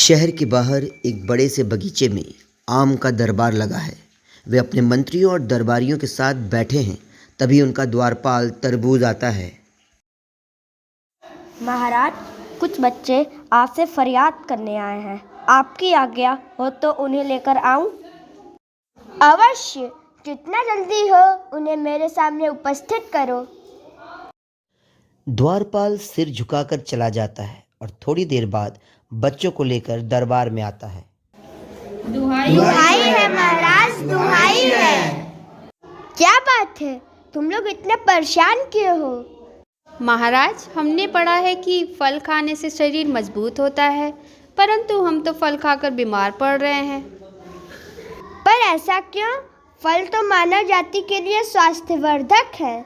शहर के बाहर एक बड़े से बगीचे में आम का दरबार लगा है। वे अपने मंत्रियों और दरबारियों के साथ बैठे हैं। तभी उनका द्वारपाल तरबूज आता है। महाराज, कुछ बच्चे आपसे फरियाद करने आए हैं। आपकी आज्ञा हो तो उन्हें लेकर आऊं? अवश्य, जितना जल्दी हो उन्हें मेरे सामने उपस्थित करो। द्वारपाल सिर झुकाकर चला जाता है और थोड़ी देर बाद बच्चों को लेकर दरबार में आता है। दुहाई है महाराज, दुहाई है। क्या बात है, तुम लोग इतने परेशान क्यों हो? महाराज, हमने पढ़ा है कि फल खाने से शरीर मजबूत होता है, परंतु हम तो फल खाकर बीमार पड़ रहे हैं। पर ऐसा क्यों? फल तो मानव जाति के लिए स्वास्थ्यवर्धक है।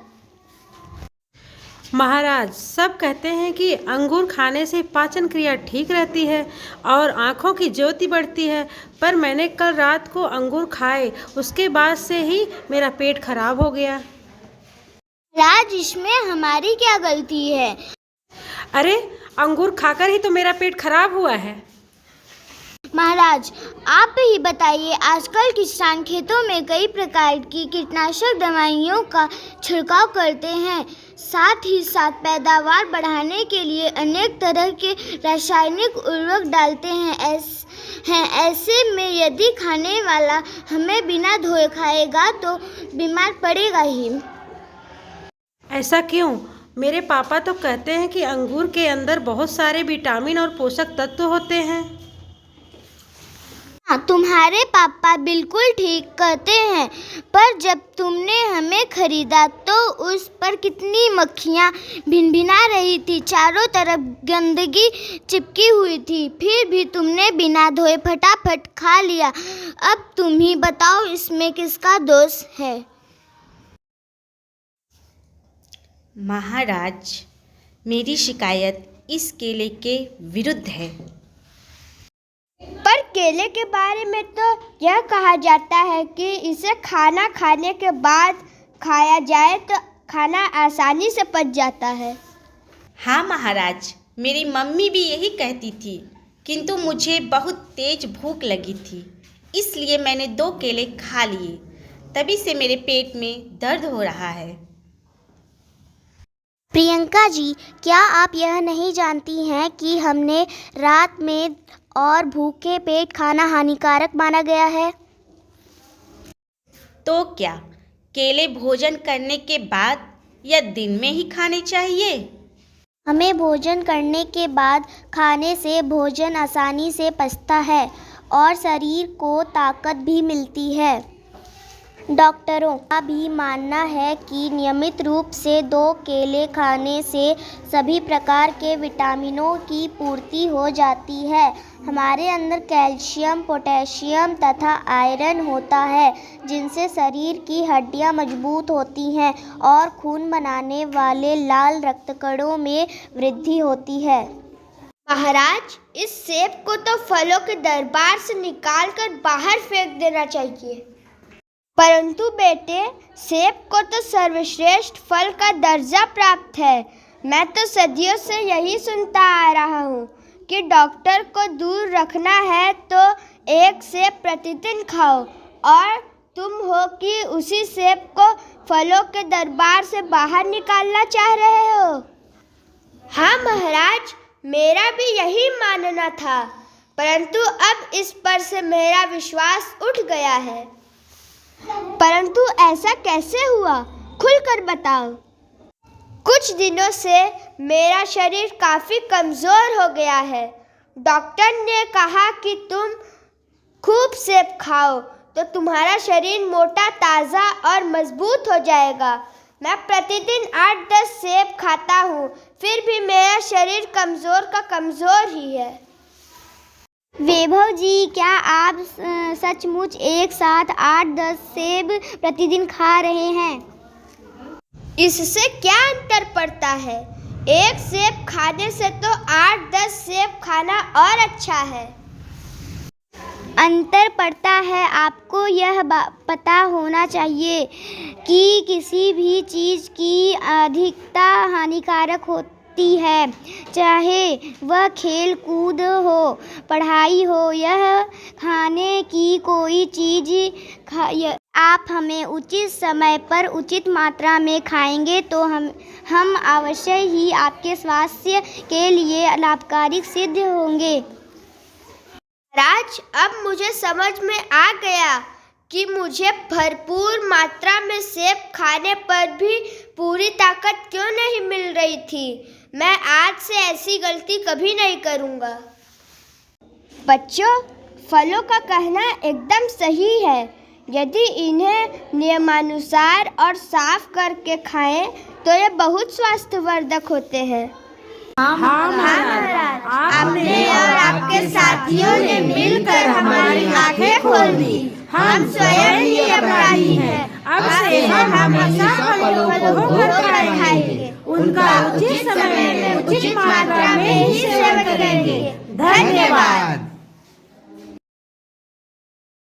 महाराज, सब कहते हैं कि अंगूर खाने से पाचन क्रिया ठीक रहती है और आँखों की ज्योति बढ़ती है, पर मैंने कल रात को अंगूर खाए, उसके बाद से ही मेरा पेट खराब हो गया। राज, इसमें हमारी क्या गलती है? अरे, अंगूर खाकर ही तो मेरा पेट खराब हुआ है। महाराज, आप ही बताइए, आजकल किसान खेतों में कई प्रकार की कीटनाशक दवाइयों का छिड़काव करते हैं। साथ ही साथ पैदावार बढ़ाने के लिए अनेक तरह के रासायनिक उर्वरक डालते हैं। ऐसे में यदि खाने वाला हमें बिना धोए खाएगा तो बीमार पड़ेगा ही। ऐसा क्यों? मेरे पापा तो कहते हैं कि अंगूर के अंदर बहुत सारे विटामिन और पोषक तत्व होते हैं। हाँ, तुम्हारे पापा बिल्कुल ठीक कहते हैं, पर जब तुमने हमें खरीदा तो उस पर कितनी मक्खियाँ भिनभिना रही थी, चारों तरफ गंदगी चिपकी हुई थी, फिर भी तुमने बिना धोए फटाफट खा लिया। अब तुम ही बताओ, इसमें किसका दोष है? महाराज, मेरी शिकायत इस केले के विरुद्ध है। पर केले के बारे में तो यह कहा जाता है कि इसे खाना खाने के बाद खाया जाए तो खाना आसानी से पच जाता है। हाँ महाराज, मेरी मम्मी भी यही कहती थी, किंतु मुझे बहुत तेज भूख लगी थी, इसलिए मैंने 2 केले खा लिए। तभी से मेरे पेट में दर्द हो रहा है। प्रियंका जी, क्या आप यह नहीं जानती हैं कि हमने रात में और भूखे पेट खाना हानिकारक माना गया है? तो क्या केले भोजन करने के बाद या दिन में ही खाने चाहिए? हमें भोजन करने के बाद खाने से भोजन आसानी से पचता है और शरीर को ताकत भी मिलती है। डॉक्टरों का भी मानना है कि नियमित रूप से 2 केले खाने से सभी प्रकार के विटामिनों की पूर्ति हो जाती है। हमारे अंदर कैल्शियम, पोटेशियम तथा आयरन होता है, जिनसे शरीर की हड्डियां मजबूत होती हैं और खून बनाने वाले लाल रक्तकणों में वृद्धि होती है। महाराज, इस सेब को तो फलों के दरबार से निकालकर बाहर फेंक देना चाहिए। परंतु बेटे, सेब को तो सर्वश्रेष्ठ फल का दर्जा प्राप्त है। मैं तो सदियों से यही सुनता आ रहा हूँ कि डॉक्टर को दूर रखना है तो 1 सेब प्रतिदिन खाओ, और तुम हो कि उसी सेब को फलों के दरबार से बाहर निकालना चाह रहे हो। हाँ महाराज, मेरा भी यही मानना था, परंतु अब इस पर से मेरा विश्वास उठ गया है। परंतु ऐसा कैसे हुआ? खुलकर बताओ। कुछ दिनों से मेरा शरीर काफ़ी कमज़ोर हो गया है। डॉक्टर ने कहा कि तुम खूब सेब खाओ तो तुम्हारा शरीर मोटा, ताज़ा और मजबूत हो जाएगा। मैं प्रतिदिन 8-10 सेब खाता हूँ, फिर भी मेरा शरीर कमज़ोर का कमज़ोर ही है। वैभव जी, क्या आप सचमुच एक साथ 8-10 सेब प्रतिदिन खा रहे हैं? इससे क्या अंतर पड़ता है? 1 सेब खाने से तो 8-10 सेब खाना और अच्छा है। अंतर पड़ता है। आपको यह पता होना चाहिए कि किसी भी चीज़ की अधिकता हानिकारक सकती है, चाहे वह खेल कूद हो, पढ़ाई हो, यह खाने की कोई चीज़ आप हमें उचित समय पर उचित मात्रा में खाएंगे तो हम अवश्य ही आपके स्वास्थ्य के लिए लाभकारी सिद्ध होंगे। महाराज, अब मुझे समझ में आ गया कि मुझे भरपूर मात्रा में सेब खाने पर भी पूरी ताकत क्यों नहीं मिल रही थी। मैं आज से ऐसी गलती कभी नहीं करूँगा। बच्चों, फलों का कहना एकदम सही है। यदि इन्हें नियमानुसार और साफ करके खाएं तो ये बहुत स्वास्थ्यवर्धक होते हैं। आपने और आपके साथियों ने मिलकर हमारी आंखें खोल दी। हम स्वयं ही अपराधी हैं। अब से हम हमेशा फलों को भरकर खाएंगे। उनका उचित समय में उचित मात्रा में ही सेवन करेंगे। धन्यवाद।